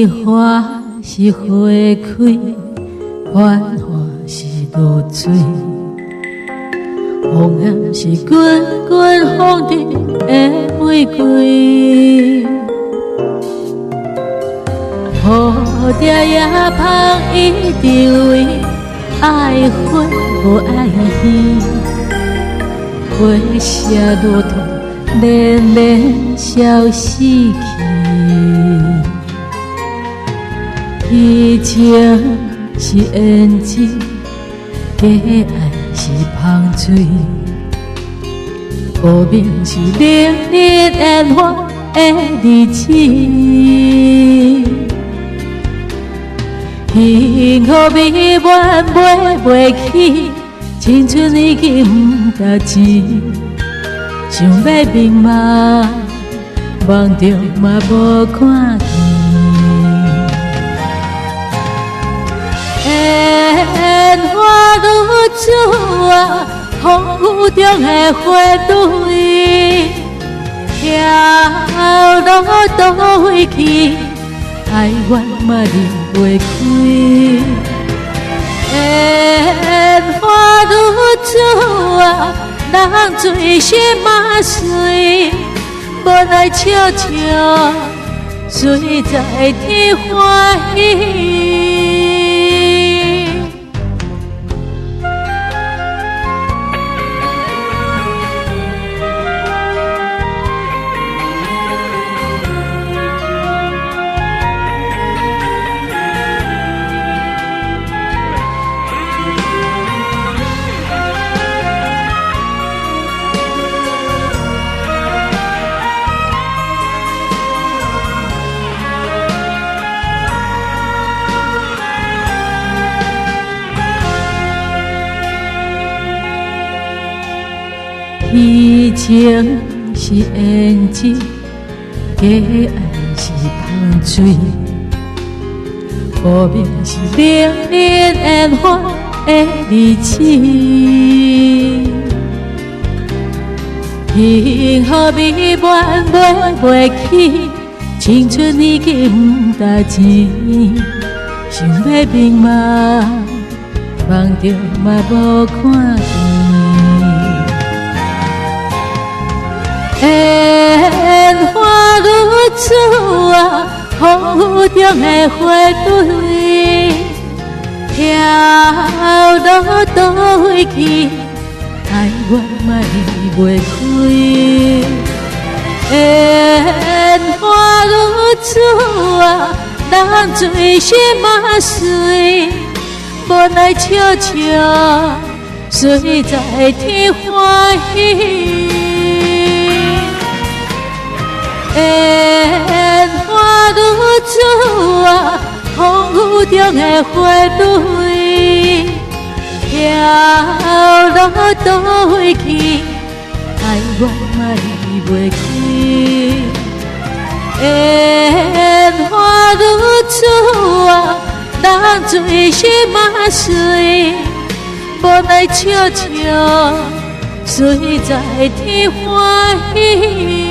年华是花开，繁华是露水，红颜是滚滚风中的玫瑰。蝴蝶也芳伊地位，爱花无爱鱼，花谢落土，连连消逝去。伊情是胭脂，假爱是芳水，无名是令人烟花的日子。幸福美满买袂起，青春已经不值钱。想要明梦，梦中嘛无看见。烟花如珠啊，风雨中的花蕊，飘落倒位去，爱怨嘛离袂开。烟花如珠啊，人醉心嘛碎，无奈悄悄随在天欢喜。伊情是胭脂，假爱是芳水，无名是令人烟花的日子。幸福美满买袂起，青春已经不值钱。想要明梦，梦中嘛无看见。烟花如珠啊，风雨中的花蕊，飘落倒位去，爱怨嘛离袂开。烟花如珠啊，人醉心嘛碎，无奈悄悄随在天欢喜。烟花如珠啊，风雨中的花蕊，飘落倒位去，爱怨嘛离袂开。烟花如珠啊，人醉心嘛碎，无奈悄悄随在天欢喜。